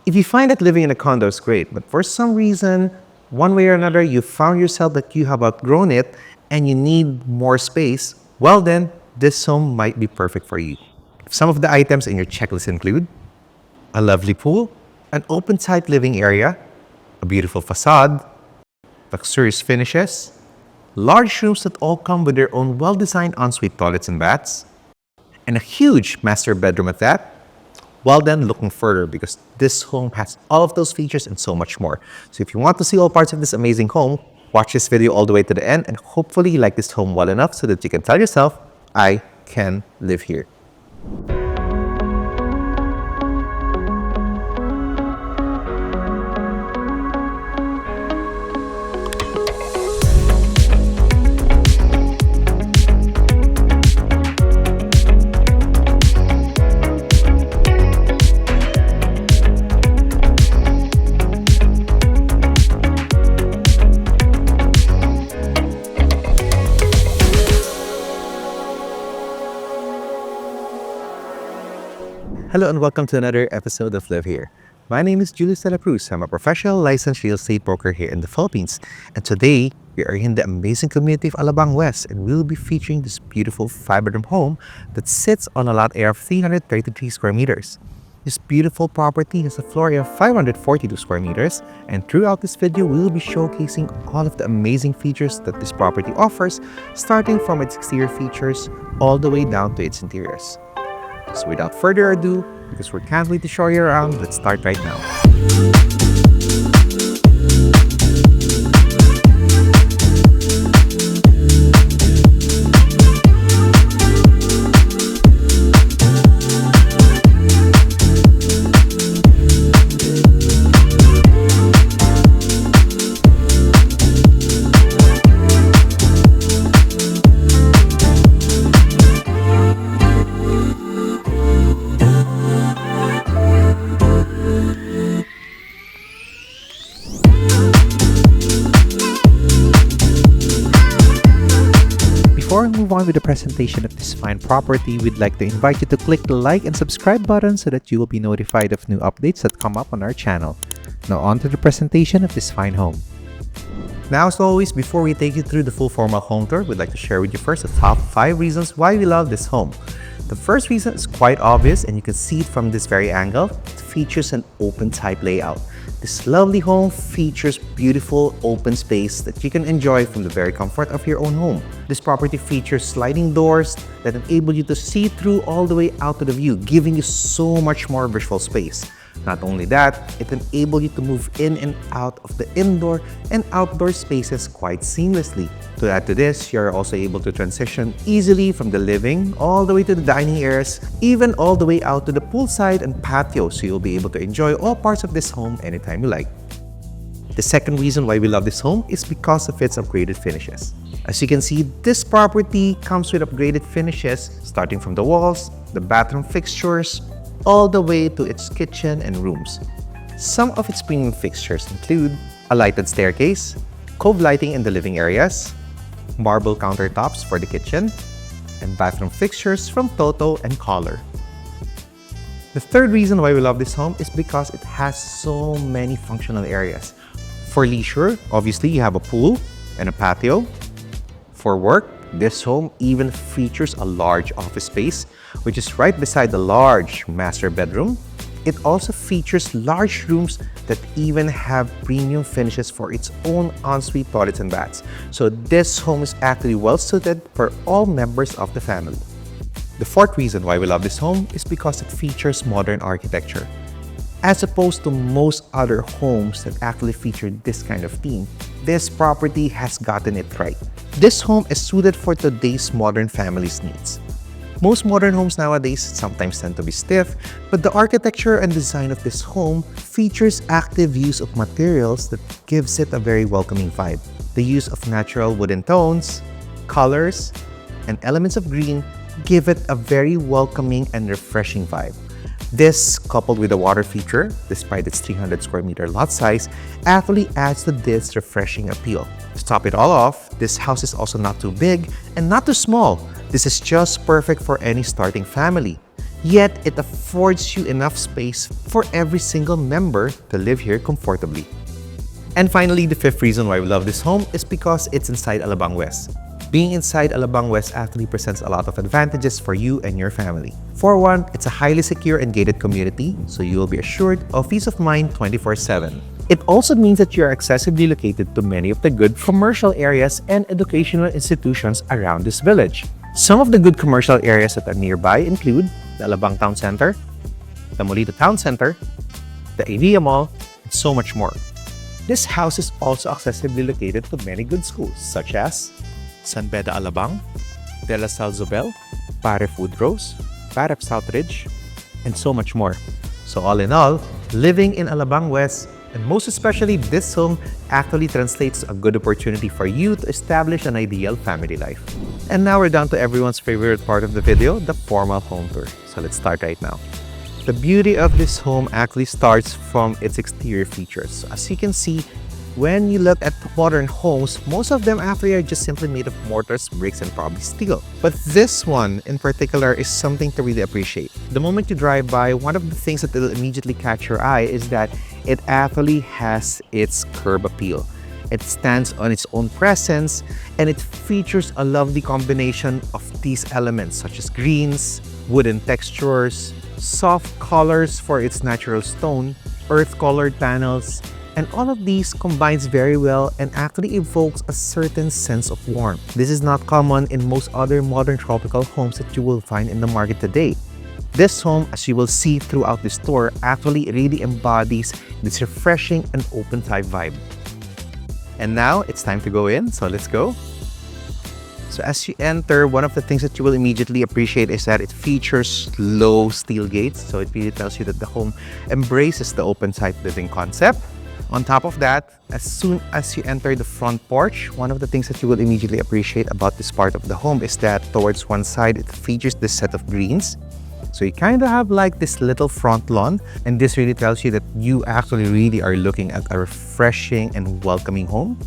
If you find that living in a condo is great, but for some reason, one way or another, you found yourself that you have outgrown it and you need more space, well then, this home might be perfect for you. Some of the items in your checklist include a lovely pool, an open-type living area, a beautiful facade, luxurious finishes, large rooms that all come with their own well-designed ensuite toilets and baths, and a huge master bedroom at that. Well then, looking further because this home has all of those features and so much more. So if you want to see all parts of this amazing home, watch this video all the way to the end and hopefully you like this home well enough so that you can tell yourself, I can live here. Hello and welcome to another episode of Livehere. My name is Julius De La Cruz. I'm a professional licensed real estate broker here in the Philippines. And today, we are in the amazing community of Alabang West and we'll be featuring this beautiful 5-bedroom home that sits on a lot area of 333 square meters. This beautiful property has a floor area of 542 square meters, and throughout this video, we'll be showcasing all of the amazing features that this property offers, starting from its exterior features all the way down to its interiors. So without further ado, because we can't wait to show you around, let's start right now. Before we move on with the presentation of this fine property, we'd like to invite you to click the like and subscribe button so that you will be notified of new updates that come up on our channel. Now on to the presentation of this fine home. Now as always, before we take you through the full formal home tour, we'd like to share with you first the top 5 reasons why we love this home. The first reason is quite obvious and you can see it from this very angle. It features an open type layout. This lovely home features beautiful open space that you can enjoy from the very comfort of your own home. This property features sliding doors that enable you to see through all the way out to the view, giving you so much more visual space. Not only that, it enables you to move in and out of the indoor and outdoor spaces quite seamlessly. To add to this, you're also able to transition easily from the living all the way to the dining areas, even all the way out to the poolside and patio, so you'll be able to enjoy all parts of this home anytime you like. The second reason why we love this home is because of its upgraded finishes. As you can see, this property comes with upgraded finishes starting from the walls, the bathroom fixtures, all the way to its kitchen and rooms. Some of its premium fixtures include a lighted staircase, cove lighting in the living areas, marble countertops for the kitchen, and bathroom fixtures from Toto and Color. The third reason why we love this home is because it has so many functional areas. For leisure, obviously you have a pool and a patio. For work, this home even features a large office space, which is right beside the large master bedroom. It also features large rooms that even have premium finishes for its own ensuite toilets and baths. So this home is actually well suited for all members of the family. The fourth reason why we love this home is because it features modern architecture. As opposed to most other homes that actually feature this kind of theme, this property has gotten it right. This home is suited for today's modern family's needs. Most modern homes nowadays sometimes tend to be stiff, but the architecture and design of this home features active use of materials that gives it a very welcoming vibe. The use of natural wooden tones, colors, and elements of green give it a very welcoming and refreshing vibe. This, coupled with the water feature, despite its 300 square meter lot size, actually adds to this refreshing appeal. To top it all off, this house is also not too big and not too small. This is just perfect for any starting family. yet it affords you enough space for every single member to live here comfortably. And finally, the fifth reason why we love this home is because it's inside Alabang West. Being inside Alabang West actually presents a lot of advantages for you and your family. For one, it's a highly secure and gated community, so you will be assured of peace of mind 24/7. It also means that you are accessibly located to many of the good commercial areas and educational institutions around this village. Some of the good commercial areas that are nearby include the Alabang Town Center, the Molito Town Center, the Avia Mall, and so much more. This house is also accessibly located to many good schools such as San Beda Alabang, De La Salle Zobel, Pare Food Rose, Parep Southridge, and so much more. So all in all, living in Alabang West, and most especially this home, actually translates to a good opportunity for you to establish an ideal family life. And now we're down to everyone's favorite part of the video, the formal home tour. So let's start right now. The beauty of this home actually starts from its exterior features. So as you can see, when you look at modern homes, most of them actually are just simply made of mortars, bricks, and probably steel. But this one in particular is something to really appreciate. The moment you drive by, one of the things that will immediately catch your eye is that it actually has its curb appeal. It stands on its own presence, and it features a lovely combination of these elements such as greens, wooden textures, soft colors for its natural stone, earth-colored panels, and all of these combines very well and actually evokes a certain sense of warmth. This is not common in most other modern tropical homes that you will find in the market today. This home, as you will see throughout this tour, actually really embodies this refreshing and open type vibe. And now it's time to go in, so let's go. So as you enter, one of the things that you will immediately appreciate is that it features low steel gates. So it really tells you that the home embraces the open type living concept. On top of that, as soon as you enter the front porch, one of the things that you will immediately appreciate about this part of the home is that towards one side, it features this set of greens. So you kind of have like this little front lawn, and this really tells you that you actually really are looking at a refreshing and welcoming home.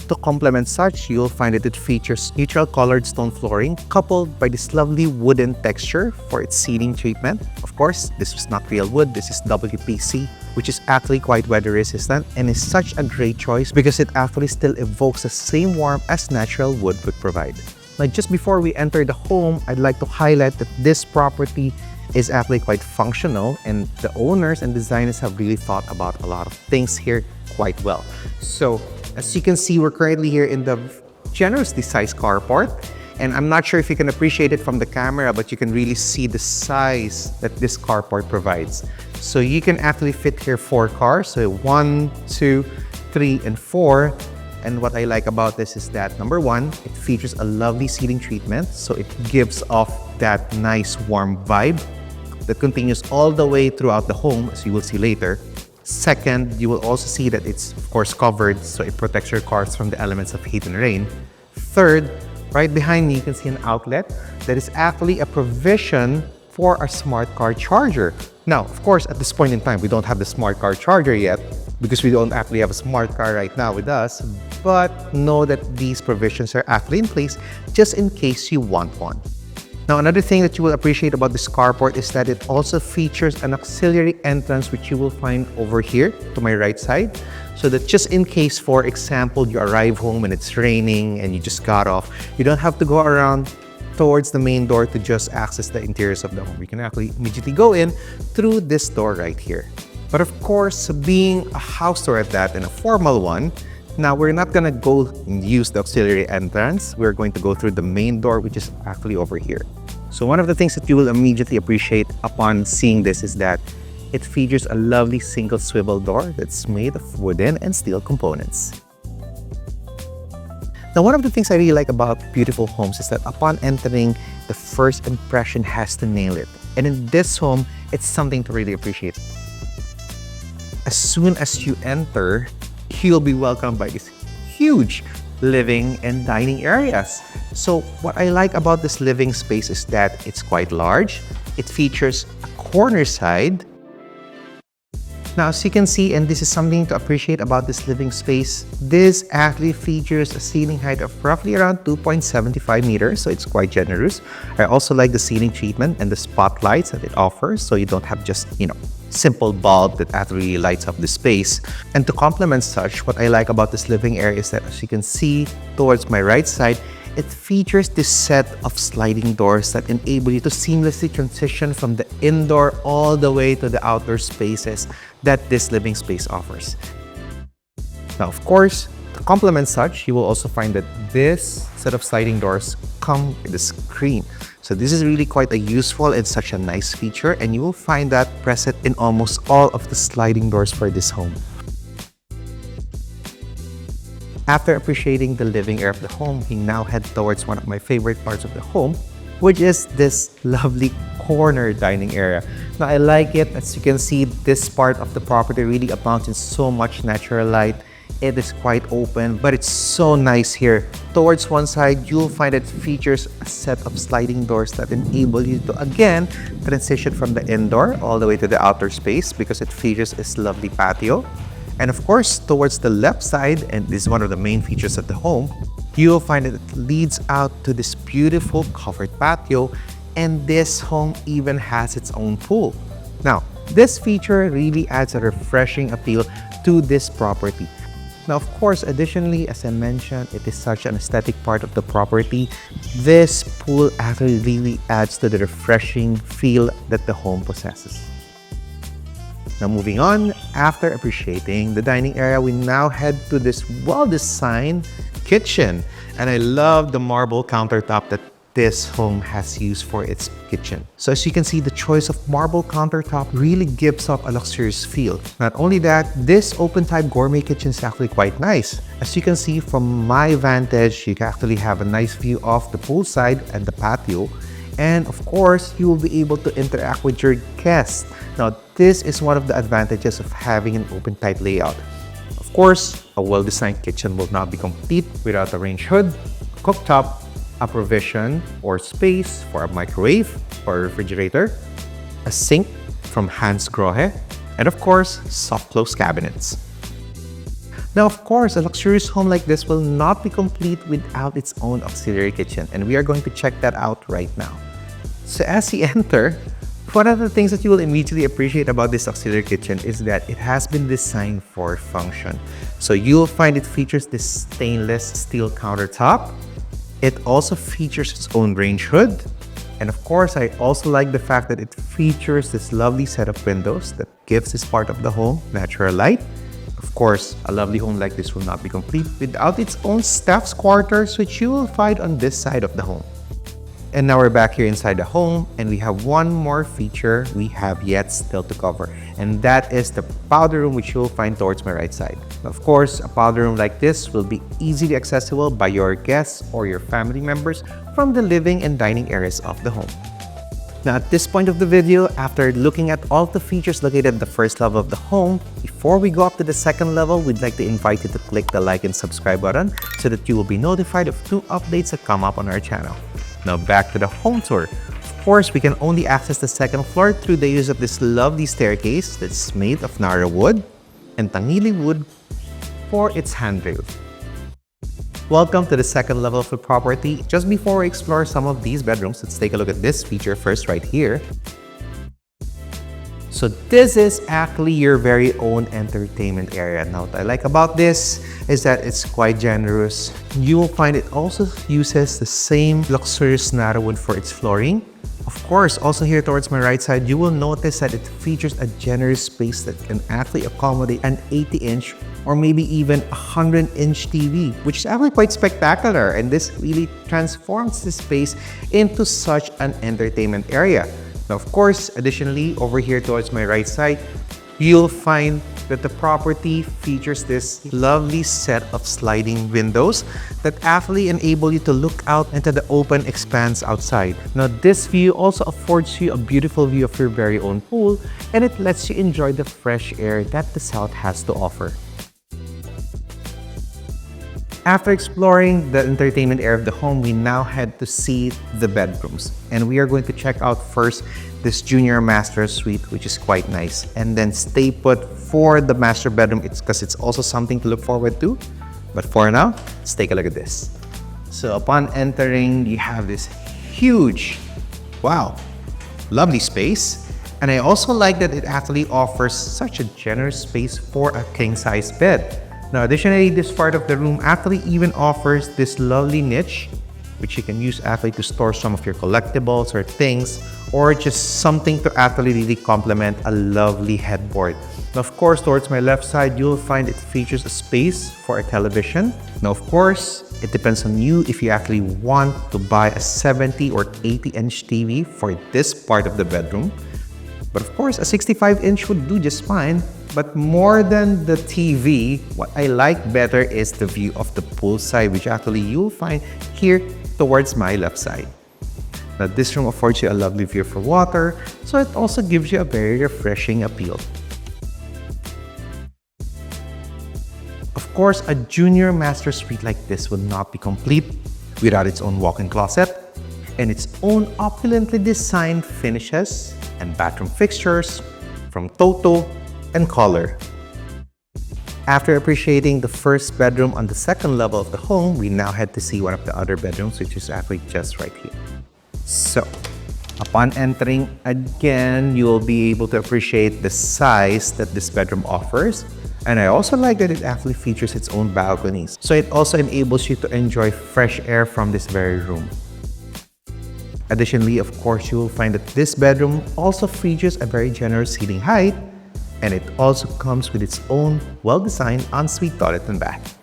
To complement such, you'll find that it features neutral colored stone flooring coupled by this lovely wooden texture for its seating treatment. Of course, this is not real wood, this is WPC, which is actually quite weather resistant and is such a great choice because it actually still evokes the same warmth as natural wood would provide. Now, just before we enter the home, I'd like to highlight that this property is actually quite functional, and the owners and designers have really thought about a lot of things here quite well. So, as you can see, we're currently here in the generously sized carport, and I'm not sure if you can appreciate it from the camera, but you can really see the size that this carport provides. So you can actually fit here 4 cars, so 1, 2, 3, and 4. And what I like about this is that number 1, it features a lovely seating treatment, so it gives off that nice warm vibe that continues all the way throughout the home, as you will see later. Second, you will also see that it's of course covered, so it protects your cars from the elements of heat and rain. Third, right behind me, you can see an outlet that is actually a provision for a smart car charger. Now, of course, at this point in time, we don't have the smart car charger yet because we don't actually have a smart car right now with us, but know that these provisions are actually in place just in case you want one. Now, another thing that you will appreciate about this carport is that it also features an auxiliary entrance, which you will find over here to my right side. So that just in case, for example, you arrive home and it's raining and you just got off, you don't have to go around towards the main door to just access the interiors of the home. You can actually immediately go in through this door right here. But of course, being a house tour at that and a formal one, now we're not gonna go and use the auxiliary entrance. We're going to go through the main door, which is actually over here. So one of the things that you will immediately appreciate upon seeing this is that it features a lovely single swivel door that's made of wooden and steel components. Now, one of the things I really like about beautiful homes is that upon entering, the first impression has to nail it. And in this home, it's something to really appreciate. As soon as you enter, you'll be welcomed by these huge living and dining areas. So what I like about this living space is that it's quite large. It features a corner side Now, as you can see, and this is something to appreciate about this living space, this actually features a ceiling height of roughly around 2.75 meters, so it's quite generous. I also like the ceiling treatment and the spotlights that it offers, so you don't have just, simple bulb that actually lights up the space. And to complement such, what I like about this living area is that, as you can see towards my right side, it features this set of sliding doors that enable you to seamlessly transition from the indoor all the way to the outdoor spaces that this living space offers. Now, of course, to complement such, you will also find that this set of sliding doors come with a screen. So this is really quite a useful and such a nice feature, and you will find that present in almost all of the sliding doors for this home. After appreciating the living area of the home, we now head towards one of my favorite parts of the home, which is this lovely corner dining area. Now, I like it. As you can see, this part of the property really abounds in so much natural light. It is quite open, but it's so nice here. Towards one side, you'll find it features a set of sliding doors that enable you to, again, transition from the indoor all the way to the outdoor space because it features this lovely patio. And of course, towards the left side, and this is one of the main features of the home, you'll find that it leads out to this beautiful covered patio, and this home even has its own pool. Now, this feature really adds a refreshing appeal to this property. Now, of course, additionally, as I mentioned, it is such an aesthetic part of the property. This pool actually really adds to the refreshing feel that the home possesses. Now, moving on, after appreciating the dining area, we now head to this well-designed kitchen. And I love the marble countertop that this home has used for its kitchen. So as you can see, the choice of marble countertop really gives off a luxurious feel. Not only that, this open-type gourmet kitchen is actually quite nice. As you can see from my vantage, you can actually have a nice view of the poolside and the patio. And of course, you will be able to interact with your guests. Now, this is one of the advantages of having an open-type layout. Of course, a well-designed kitchen will not be complete without a range hood, cooktop, a provision or space for a microwave or a refrigerator, a sink from Hans Grohe, and of course, soft-close cabinets. Now, of course, a luxurious home like this will not be complete without its own auxiliary kitchen, and we are going to check that out right now. So as you enter, one of the things that you will immediately appreciate about this auxiliary kitchen is that it has been designed for function. So you'll find it features this stainless steel countertop. It also features its own range hood. And of course, I also like the fact that it features this lovely set of windows that gives this part of the home natural light. Of course, a lovely home like this will not be complete without its own staff's quarters, which you will find on this side of the home. And now we're back here inside the home, and we have one more feature we have yet still to cover, and that is the powder room, which you'll find towards my right side. Of course, a powder room like this will be easily accessible by your guests or your family members from the living and dining areas of the home. Now, at this point of the video, after looking at all the features located at the first level of the home, before we go up to the second level, we'd like to invite you to click the like and subscribe button so that you will be notified of new updates that come up on our channel. Now back to the home tour. Of course, we can only access the second floor through the use of this lovely staircase that's made of narrow wood and tangili wood for its handrail. Welcome to the second level of the property. Just before we explore some of these bedrooms, let's take a look at this feature first right here. So this is actually your very own entertainment area. Now, what I like about this is that it's quite generous. You will find it also uses the same luxurious narrow wood for its flooring. Of course, also here towards my right side, you will notice that it features a generous space that can actually accommodate an 80-inch or maybe even a 100-inch TV, which is actually quite spectacular. And this really transforms the space into such an entertainment area. Now, of course, additionally, over here towards my right side, you'll find that the property features this lovely set of sliding windows that actually enable you to look out into the open expanse outside. Now, this view also affords you a beautiful view of your very own pool, and it lets you enjoy the fresh air that the south has to offer. After exploring the entertainment area of the home, we now head to see the bedrooms. And we are going to check out first this junior master suite, which is quite nice. And then stay put for the master bedroom, because it's also something to look forward to. But for now, let's take a look at this. So upon entering, you have this huge, wow, lovely space. And I also like that it actually offers such a generous space for a king-size bed. Now, additionally, this part of the room actually even offers this lovely niche, which you can use actually to store some of your collectibles or things, or just something to actually really complement a lovely headboard. Now, of course, towards my left side, you'll find it features a space for a television. Now, of course, it depends on you if you actually want to buy a 70 or 80-inch TV for this part of the bedroom. But of course, a 65-inch would do just fine. But more than the TV, what I like better is the view of the poolside, which actually you'll find here towards my left side. Now, this room affords you a lovely view for water, so it also gives you a very refreshing appeal. Of course, a junior master suite like this would not be complete without its own walk-in closet and its own opulently designed finishes and bathroom fixtures from Toto and color. After appreciating the first bedroom on the second level of the home, we now head to see one of the other bedrooms, which is actually just right here. So, upon entering, again, you will be able to appreciate the size that this bedroom offers. And I also like that it actually features its own balconies. So it also enables you to enjoy fresh air from this very room. Additionally, of course, you will find that this bedroom also features a very generous ceiling height, and it also comes with its own well-designed ensuite toilet and bath.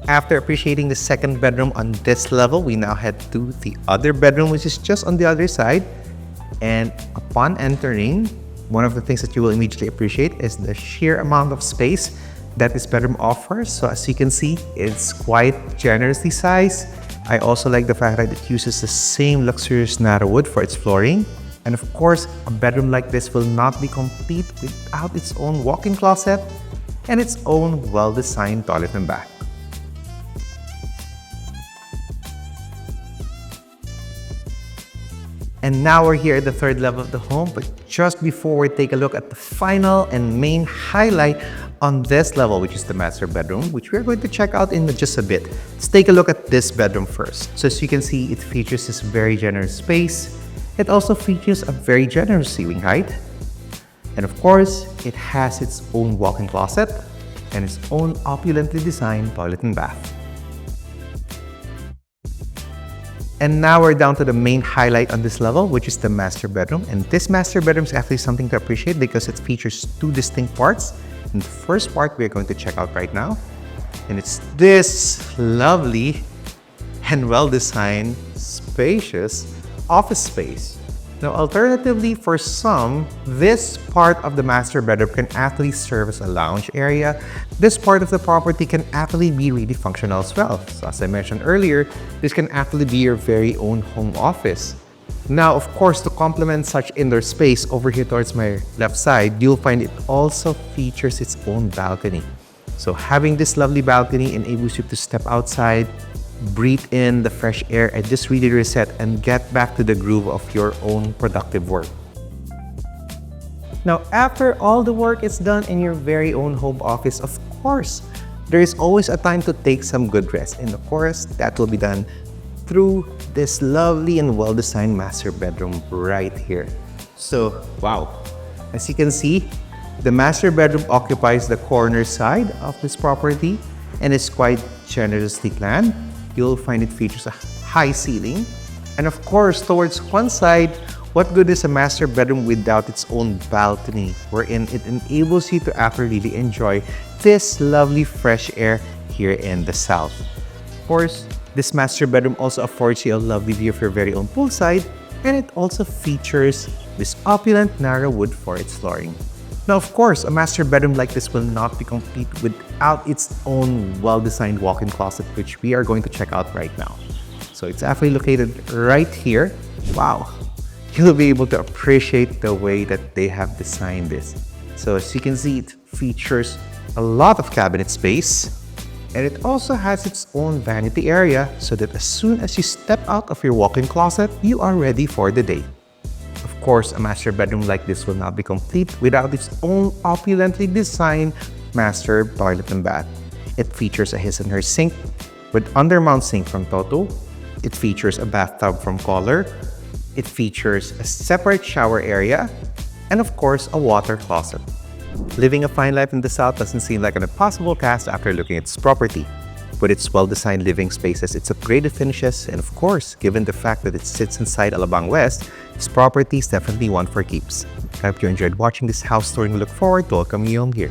After appreciating the second bedroom on this level, we now head to the other bedroom, which is just on the other side. And upon entering, one of the things that you will immediately appreciate is the sheer amount of space that this bedroom offers. So as you can see, it's quite generously sized. I also like the fact that it uses the same luxurious narrow wood for its flooring. And of course, a bedroom like this will not be complete without its own walk-in closet and its own well-designed toilet and bath. And now we're here at the third level of the home, but just before we take a look at the final and main highlight on this level, which is the master bedroom, which we're going to check out in just a bit. Let's take a look at this bedroom first. So as you can see, it features this very generous space. It also features a very generous ceiling height. And of course, it has its own walk-in closet and its own opulently designed toilet and bath. And now we're down to the main highlight on this level, which is the master bedroom. And this master bedroom is actually something to appreciate because it features two distinct parts. And the first part we're going to check out right now. And it's this lovely and well-designed, spacious office space. Now, alternatively, for some, this part of the master bedroom can actually serve as a lounge area. This part of the property can actually be really functional as well. So as I mentioned earlier, this can actually be your very own home office. Now, of course, to complement such indoor space, over here towards my left side, you'll find it also features its own balcony. So having this lovely balcony enables you to step outside, breathe in the fresh air, and just really reset and get back to the groove of your own productive work. Now, after all the work is done in your very own home office, of course, there is always a time to take some good rest. And of course, that will be done through this lovely and well-designed master bedroom right here. So, wow. As you can see, the master bedroom occupies the corner side of this property and is quite generously planned. You'll find it features a high ceiling. And of course, towards one side, what good is a master bedroom without its own balcony, wherein it enables you to actually really enjoy this lovely fresh air here in the south. Of course, this master bedroom also affords you a lovely view of your very own poolside, and it also features this opulent narrow wood for its flooring. Now, of course, a master bedroom like this will not be complete without its own well-designed walk-in closet, which we are going to check out right now. So it's actually located right here. Wow, you'll be able to appreciate the way that they have designed this. So as you can see, it features a lot of cabinet space. And it also has its own vanity area so that as soon as you step out of your walk-in closet, you are ready for the day. Of course, a master bedroom like this will not be complete without its own opulently designed master toilet and bath. It features a his and her sink with undermount sink from Toto. It features a bathtub from Kohler. It features a separate shower area and of course a water closet. Living a fine life in the South doesn't seem like an impossible task after looking at this property. With its well-designed living spaces, its upgraded finishes, and of course, given the fact that it sits inside Alabang West, this property is definitely one for keeps. I hope you enjoyed watching this house tour and we look forward to welcoming you home here.